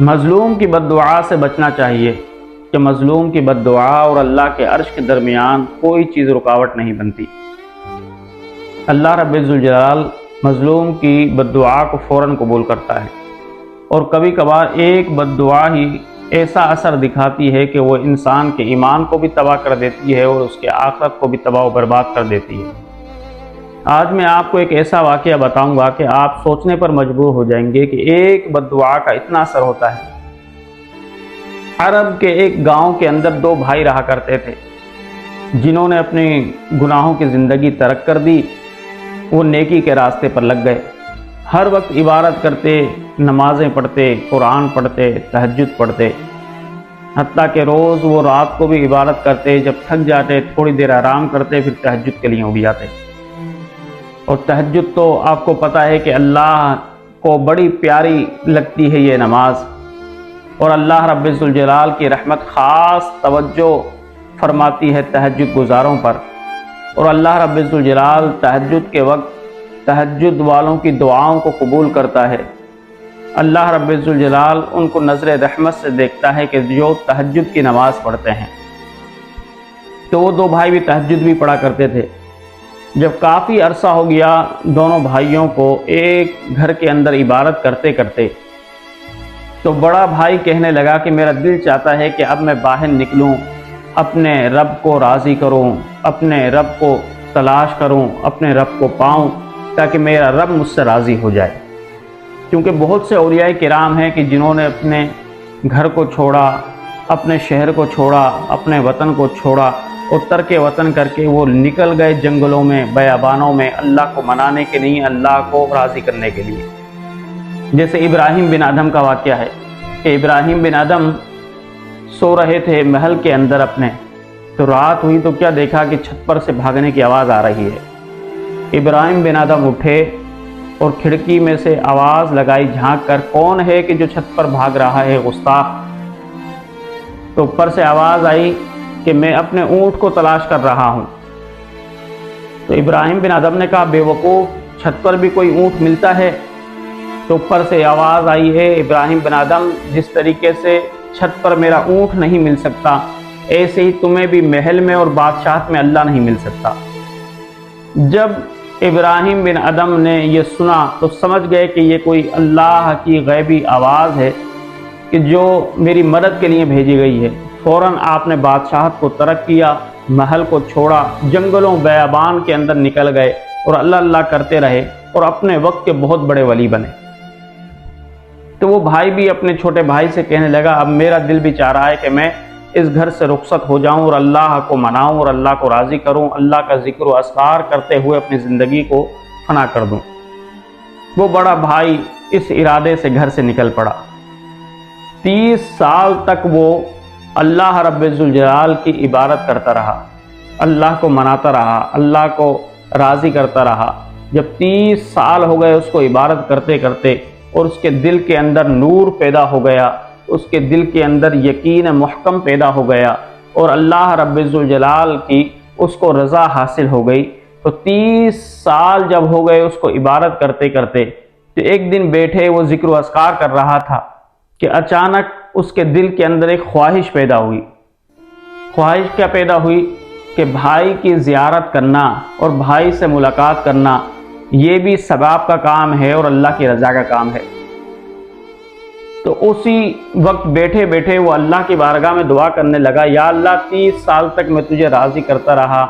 مظلوم کی بد دعا سے بچنا چاہیے کہ مظلوم کی بد دعا اور اللہ کے عرش کے درمیان کوئی چیز رکاوٹ نہیں بنتی۔ اللہ رب الجلال مظلوم کی بد دعا کو فوراً قبول کرتا ہے، اور کبھی کبھار ایک بد دعا ہی ایسا اثر دکھاتی ہے کہ وہ انسان کے ایمان کو بھی تباہ کر دیتی ہے اور اس کے آخرت کو بھی تباہ و برباد کر دیتی ہے۔ آج میں آپ کو ایک ایسا واقعہ بتاؤں گا کہ آپ سوچنے پر مجبور ہو جائیں گے کہ ایک بد دعا کا اتنا اثر ہوتا ہے۔ عرب کے ایک گاؤں کے اندر دو بھائی رہا کرتے تھے جنہوں نے اپنے گناہوں کی زندگی ترک کر دی۔ وہ نیکی کے راستے پر لگ گئے، ہر وقت عبادت کرتے، نمازیں پڑھتے، قرآن پڑھتے، تہجد پڑھتے، حتیٰ کہ روز وہ رات کو بھی عبادت کرتے، جب تھک جاتے تھوڑی دیر آرام کرتے، پھر تہجد کے لیے اٹھ جاتے۔ اور تہجد تو آپ کو پتہ ہے کہ اللہ کو بڑی پیاری لگتی ہے یہ نماز، اور اللہ رب الجلال کی رحمت خاص توجہ فرماتی ہے تہجد گزاروں پر، اور اللہ رب الجلال تہجد کے وقت تہجد والوں کی دعاؤں کو قبول کرتا ہے۔ اللہ رب الجلال ان کو نظر رحمت سے دیکھتا ہے کہ جو تہجد کی نماز پڑھتے ہیں۔ تو وہ دو بھائی بھی تہجد بھی پڑھا کرتے تھے۔ جب کافی عرصہ ہو گیا دونوں بھائیوں کو ایک گھر کے اندر عبادت کرتے کرتے، تو بڑا بھائی کہنے لگا کہ میرا دل چاہتا ہے کہ اب میں باہر نکلوں، اپنے رب کو راضی کروں، اپنے رب کو تلاش کروں، اپنے رب کو پاؤں، تاکہ میرا رب مجھ سے راضی ہو جائے۔ کیونکہ بہت سے اولیاء کرام ہیں کہ جنہوں نے اپنے گھر کو چھوڑا، اپنے شہر کو چھوڑا، اپنے وطن کو چھوڑا، اور ترک وطن کر کے وہ نکل گئے جنگلوں میں، بیابانوں میں، اللہ کو منانے کے لیے، اللہ کو راضی کرنے کے لیے۔ جیسے ابراہیم بن ادم کا واقعہ ہے کہ ابراہیم بن ادم سو رہے تھے محل کے اندر اپنے، تو رات ہوئی تو کیا دیکھا کہ چھت پر سے بھاگنے کی آواز آ رہی ہے۔ ابراہیم بن ادم اٹھے اور کھڑکی میں سے آواز لگائی جھانک کر، کون ہے کہ جو چھت پر بھاگ رہا ہے گستاخ؟ تو اوپر سے آواز آئی کہ میں اپنے اونٹ کو تلاش کر رہا ہوں۔ تو ابراہیم بن ادم نے کہا، بے وقوف، چھت پر بھی کوئی اونٹ ملتا ہے؟ تو اوپر سے آواز آئی ہے، ابراہیم بن ادم، جس طریقے سے چھت پر میرا اونٹ نہیں مل سکتا، ایسے ہی تمہیں بھی محل میں اور بادشاہت میں اللہ نہیں مل سکتا۔ جب ابراہیم بن ادم نے یہ سنا تو سمجھ گئے کہ یہ کوئی اللہ کی غیبی آواز ہے کہ جو میری مدد کے لیے بھیجی گئی ہے۔ فوراً آپ نے بادشاہت کو ترک کیا، محل کو چھوڑا، جنگلوں بیابان کے اندر نکل گئے اور اللہ اللہ کرتے رہے، اور اپنے وقت کے بہت بڑے ولی بنے۔ تو وہ بھائی بھی اپنے چھوٹے بھائی سے کہنے لگا، اب میرا دل بھی چاہ رہا ہے کہ میں اس گھر سے رخصت ہو جاؤں اور اللہ کو مناؤں اور اللہ کو راضی کروں، اللہ کا ذکر و اذکار کرتے ہوئے اپنی زندگی کو فنا کر دوں۔ وہ بڑا بھائی اس ارادے سے گھر سے نکل پڑا۔ 30 سال تک وہ اللہ رب الجلال کی عبادت کرتا رہا، اللہ کو مناتا رہا، اللہ کو راضی کرتا رہا۔ جب 30 سال ہو گئے اس کو عبادت کرتے کرتے، اور اس کے دل کے اندر نور پیدا ہو گیا، اس کے دل کے اندر یقین محکم پیدا ہو گیا، اور اللہ رب الجلال کی اس کو رضا حاصل ہو گئی۔ تو 30 سال جب ہو گئے اس کو عبادت کرتے کرتے، تو ایک دن بیٹھے وہ ذکر و اذکار کر رہا تھا کہ اچانک اس کے دل کے اندر ایک خواہش پیدا ہوئی۔ خواہش کیا پیدا ہوئی؟ کہ بھائی کی زیارت کرنا اور بھائی سے ملاقات کرنا یہ بھی ثواب کا کام ہے اور اللہ کی رضا کا کام ہے۔ تو اسی وقت بیٹھے بیٹھے وہ اللہ کی بارگاہ میں دعا کرنے لگا، یا اللہ، 30 سال تک میں تجھے راضی کرتا رہا،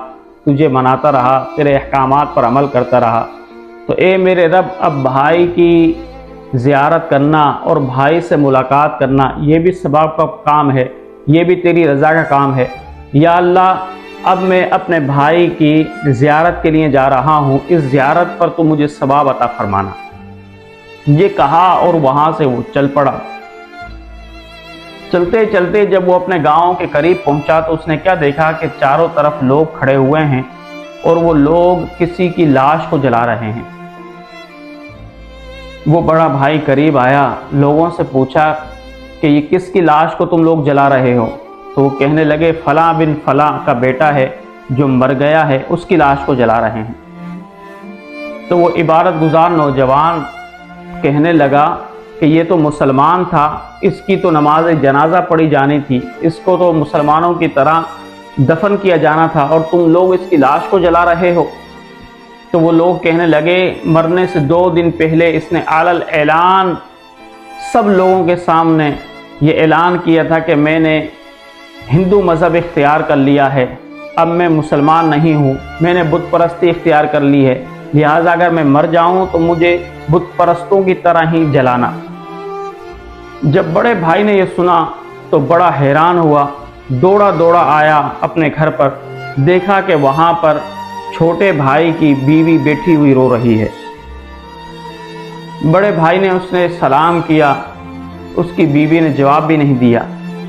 تجھے مناتا رہا، تیرے احکامات پر عمل کرتا رہا، تو اے میرے رب، اب بھائی کی زیارت کرنا اور بھائی سے ملاقات کرنا یہ بھی ثواب کا کام ہے، یہ بھی تیری رضا کا کام ہے۔ یا اللہ، اب میں اپنے بھائی کی زیارت کے لیے جا رہا ہوں، اس زیارت پر تو مجھے ثواب عطا فرمانا۔ یہ کہا اور وہاں سے وہ چل پڑا۔ چلتے چلتے جب وہ اپنے گاؤں کے قریب پہنچا تو اس نے کیا دیکھا کہ چاروں طرف لوگ کھڑے ہوئے ہیں اور وہ لوگ کسی کی لاش کو جلا رہے ہیں۔ وہ بڑا بھائی قریب آیا، لوگوں سے پوچھا کہ یہ کس کی لاش کو تم لوگ جلا رہے ہو؟ تو وہ کہنے لگے، فلاں بن فلاں کا بیٹا ہے جو مر گیا ہے، اس کی لاش کو جلا رہے ہیں۔ تو وہ عبادت گزار نوجوان کہنے لگا کہ یہ تو مسلمان تھا، اس کی تو نماز جنازہ پڑھی جانی تھی، اس کو تو مسلمانوں کی طرح دفن کیا جانا تھا، اور تم لوگ اس کی لاش کو جلا رہے ہو۔ تو وہ لوگ کہنے لگے مرنے سے 2 دن پہلے اس نے علل اعلان سب لوگوں کے سامنے یہ اعلان کیا تھا کہ میں نے ہندو مذہب اختیار کر لیا ہے، اب میں مسلمان نہیں ہوں، میں نے بت پرستی اختیار کر لی ہے، لہٰذا اگر میں مر جاؤں تو مجھے بت پرستوں کی طرح ہی جلانا۔ جب بڑے بھائی نے یہ سنا تو بڑا حیران ہوا، دوڑا دوڑا آیا اپنے گھر پر، دیکھا کہ وہاں پر چھوٹے بھائی کی بیوی بیٹھی ہوئی رو رہی ہے۔ بڑے بھائی نے اس نے سلام کیا، اس کی بیوی نے جواب بھی نہیں دیا۔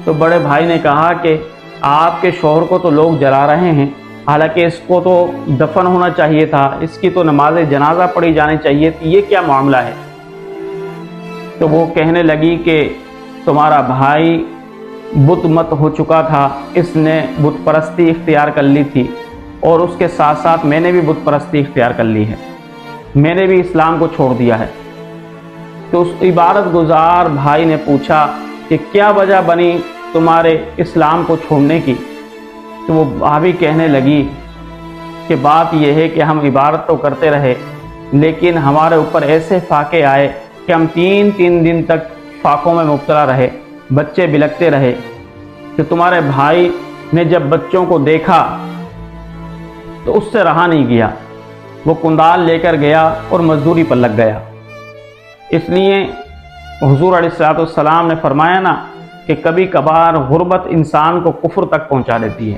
تو بڑے بھائی نے کہا کہ آپ کے شوہر کو تو لوگ جلا رہے ہیں، حالانکہ اس کو تو دفن ہونا چاہیے تھا، اس کی تو نماز جنازہ پڑھی جانی چاہیے تھی، یہ کیا معاملہ ہے؟ تو وہ کہنے لگی کہ تمہارا بھائی بت مت ہو چکا تھا، اس نے بت پرستی اختیار کر لی تھی، اور اس کے ساتھ ساتھ میں نے بھی بت پرستی اختیار کر لی ہے، میں نے بھی اسلام کو چھوڑ دیا ہے۔ تو اس عبادت گزار بھائی نے پوچھا کہ کیا وجہ بنی تمہارے اسلام کو چھوڑنے کی؟ تو وہ بھابھی کہنے لگی کہ بات یہ ہے کہ ہم عبادت تو کرتے رہے، لیکن ہمارے اوپر ایسے فاقے آئے کہ ہم 3 دن تک فاقوں میں مبتلا رہے، بچے بلکتے رہے۔ کہ تمہارے بھائی نے جب بچوں کو دیکھا تو اس سے رہا نہیں گیا، وہ کندال لے کر گیا اور مزدوری پر لگ گیا۔ اس لیے حضور علیہ الصلوۃ والسلام نے فرمایا نا کہ کبھی کبھار غربت انسان کو کفر تک پہنچا دیتی ہے،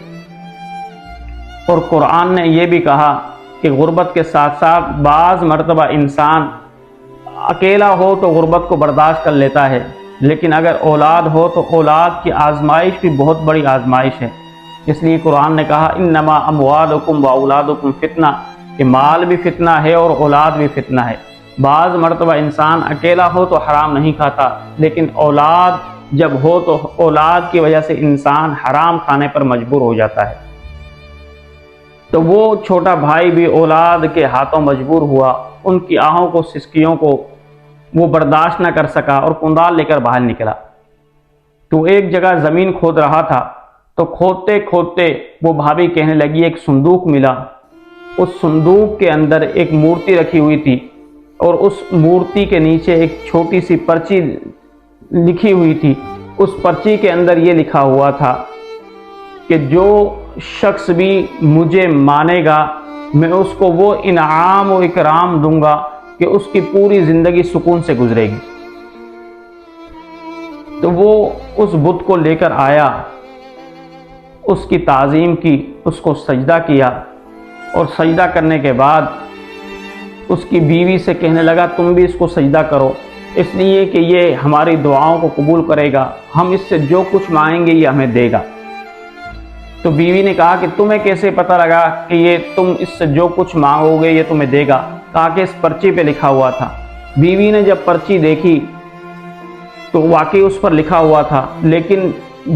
اور قرآن نے یہ بھی کہا کہ غربت کے ساتھ ساتھ بعض مرتبہ انسان اکیلا ہو تو غربت کو برداشت کر لیتا ہے، لیکن اگر اولاد ہو تو اولاد کی آزمائش بھی بہت بڑی آزمائش ہے۔ اس لیے قرآن نے کہا انما اموالکم واولادکم فتنہ، کہ مال بھی فتنہ ہے اور اولاد بھی فتنہ ہے۔ بعض مرتبہ انسان اکیلا ہو تو حرام نہیں کھاتا، لیکن اولاد جب ہو تو اولاد کی وجہ سے انسان حرام کھانے پر مجبور ہو جاتا ہے۔ تو وہ چھوٹا بھائی بھی اولاد کے ہاتھوں مجبور ہوا، ان کی آہوں کو سسکیوں کو وہ برداشت نہ کر سکا اور کندال لے کر باہر نکلا۔ تو ایک جگہ زمین کھود رہا تھا، تو کھودتے کھودتے وہ بھابھی کہنے لگی ایک صندوق ملا، اس صندوق کے اندر ایک مورتی رکھی ہوئی تھی، اور اس مورتی کے نیچے ایک چھوٹی سی پرچی لکھی ہوئی تھی۔ اس پرچی کے اندر یہ لکھا ہوا تھا کہ جو شخص بھی مجھے مانے گا میں اس کو وہ انعام و اکرام دوں گا کہ اس کی پوری زندگی سکون سے گزرے گی۔ تو وہ اس بت کو لے کر آیا، اس کی تعظیم کی، اس کو سجدہ کیا، اور سجدہ کرنے کے بعد اس کی بیوی سے کہنے لگا تم بھی اس کو سجدہ کرو، اس لیے کہ یہ ہماری دعاؤں کو قبول کرے گا، ہم اس سے جو کچھ مانگیں گے یہ ہمیں دے گا۔ تو بیوی نے کہا کہ تمہیں کیسے پتہ لگا کہ یہ تم اس سے جو کچھ مانگو گے یہ تمہیں دے گا؟ کہا کہ اس پرچی پہ لکھا ہوا تھا۔ بیوی نے جب پرچی دیکھی تو واقعی اس پر لکھا ہوا تھا، لیکن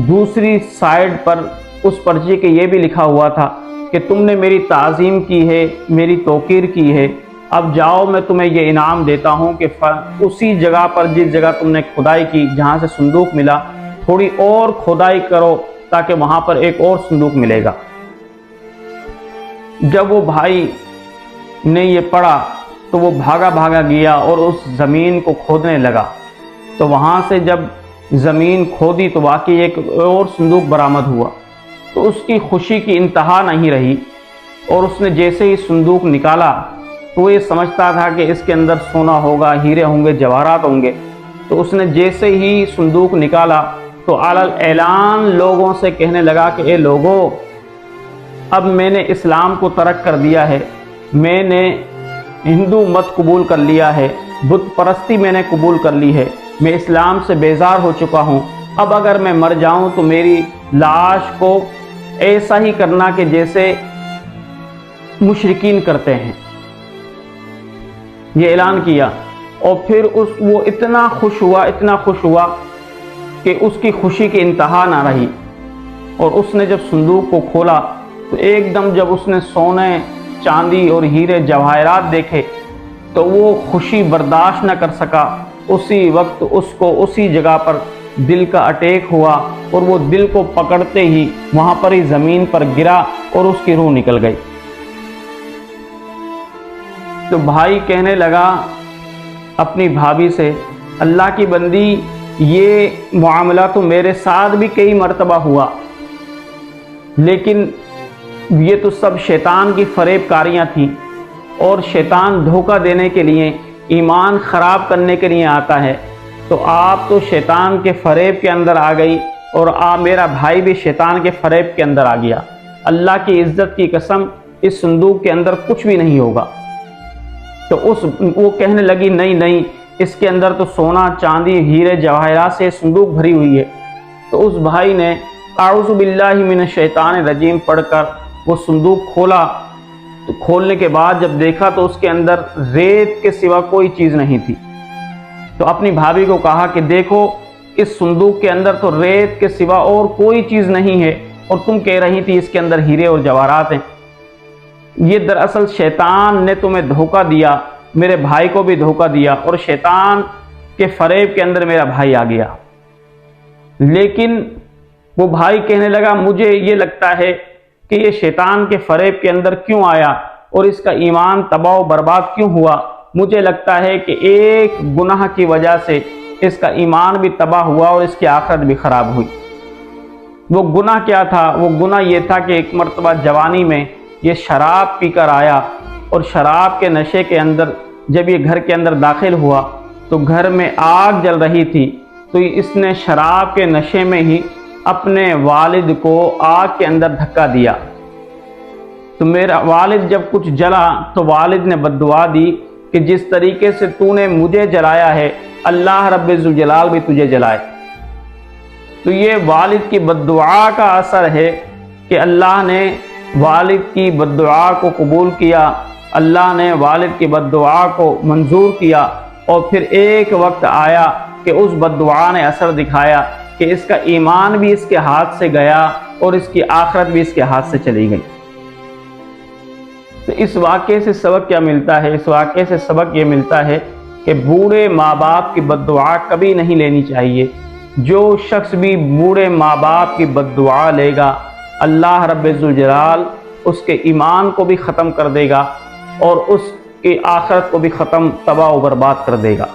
دوسری سائیڈ پر اس پرچی کے یہ بھی لکھا ہوا تھا کہ تم نے میری تعظیم کی ہے، میری توقیر کی ہے، اب جاؤ میں تمہیں یہ انعام دیتا ہوں کہ اسی جگہ پر جس جگہ تم نے کھدائی کی، جہاں سے صندوق ملا، تھوڑی اور کھدائی کرو تاکہ وہاں پر ایک اور صندوق ملے گا۔ جب وہ بھائی نے یہ پڑھا تو وہ بھاگا بھاگا گیا اور اس زمین کو کھودنے لگا۔ تو وہاں سے جب زمین کھودی تو واقعی ایک اور صندوق برآمد ہوا۔ تو اس کی خوشی کی انتہا نہیں رہی، اور اس نے جیسے ہی صندوق نکالا تو وہ یہ سمجھتا تھا کہ اس کے اندر سونا ہوگا، ہیرے ہوں گے، جواہرات ہوں گے۔ تو اس نے جیسے ہی صندوق نکالا تو علل اعلان لوگوں سے کہنے لگا کہ اے لوگو، اب میں نے اسلام کو ترک کر دیا ہے، میں نے ہندو مت قبول کر لیا ہے، بت پرستی میں نے قبول کر لی ہے، میں اسلام سے بیزار ہو چکا ہوں۔ اب اگر میں مر جاؤں تو میری لاش کو ایسا ہی کرنا کہ جیسے مشرکین کرتے ہیں۔ یہ اعلان کیا، اور پھر وہ اتنا خوش ہوا کہ اس کی خوشی کی انتہا نہ رہی، اور اس نے جب صندوق کو کھولا تو ایک دم جب اس نے سونے، چاندی اور ہیرے جواہرات دیکھے تو وہ خوشی برداشت نہ کر سکا، اسی وقت اس کو اسی جگہ پر دل کا اٹیک ہوا اور وہ دل کو پکڑتے ہی وہاں پر ہی زمین پر گرا اور اس کی روح نکل گئی۔ تو بھائی کہنے لگا اپنی بھابھی سے، اللہ کی بندی، یہ معاملہ تو میرے ساتھ بھی کئی مرتبہ ہوا، لیکن یہ تو سب شیطان کی فریب کاریاں تھیں، اور شیطان دھوکہ دینے کے لیے، ایمان خراب کرنے کے لیے آتا ہے، تو آپ تو شیطان کے فریب کے اندر آ گئی، اور میرا بھائی بھی شیطان کے فریب کے اندر آ گیا۔ اللہ کی عزت کی قسم، اس صندوق کے اندر کچھ بھی نہیں ہوگا۔ تو وہ کہنے لگی نہیں، اس کے اندر تو سونا چاندی ہیرے جواہرات سے صندوق بھری ہوئی ہے۔ تو اس بھائی نے اعوذ باللہ من الشیطان الرجیم پڑھ کر وہ صندوق کھولا۔ تو کھولنے کے بعد جب دیکھا تو اس کے اندر ریت کے سوا کوئی چیز نہیں تھی۔ تو اپنی بھابھی کو کہا کہ دیکھو، اس صندوق کے اندر تو ریت کے سوا اور کوئی چیز نہیں ہے، اور تم کہہ رہی تھی اس کے اندر ہیرے اور جواہرات ہیں۔ یہ دراصل شیطان نے تمہیں دھوکہ دیا، میرے بھائی کو بھی دھوکہ دیا، اور شیطان کے فریب کے اندر میرا بھائی آ گیا۔ لیکن وہ بھائی کہنے لگا مجھے یہ لگتا ہے کہ یہ شیطان کے فریب کے اندر کیوں آیا اور اس کا ایمان تباہ و برباد کیوں ہوا۔ مجھے لگتا ہے کہ ایک گناہ کی وجہ سے اس کا ایمان بھی تباہ ہوا اور اس کی آخرت بھی خراب ہوئی۔ وہ گناہ کیا تھا؟ وہ گناہ یہ تھا کہ ایک مرتبہ جوانی میں یہ شراب پی کر آیا، اور شراب کے نشے کے اندر جب یہ گھر کے اندر داخل ہوا تو گھر میں آگ جل رہی تھی، تو اس نے شراب کے نشے میں ہی اپنے والد کو آگ کے اندر دھکا دیا۔ تو میرا والد جب کچھ جلا تو والد نے بد دعا دی کہ جس طریقے سے تو نے مجھے جلایا ہے، اللہ رب ذوالجلال بھی تجھے جلائے۔ تو یہ والد کی بد دعا کا اثر ہے کہ اللہ نے والد کی بد دعا کو قبول کیا، اللہ نے والد کی بد دعا کو منظور کیا، اور پھر ایک وقت آیا کہ اس بد دعا نے اثر دکھایا کہ اس کا ایمان بھی اس کے ہاتھ سے گیا اور اس کی آخرت بھی اس کے ہاتھ سے چلی گئی۔ تو اس واقعے سے سبق کیا ملتا ہے؟ اس واقعے سے سبق یہ ملتا ہے کہ بوڑھے ماں باپ کی بد دعا کبھی نہیں لینی چاہیے۔ جو شخص بھی بوڑھے ماں باپ کی بد دعا لے گا، اللہ رب ذوالجلال اس کے ایمان کو بھی ختم کر دے گا اور اس کی آخرت کو بھی تباہ و برباد کر دے گا۔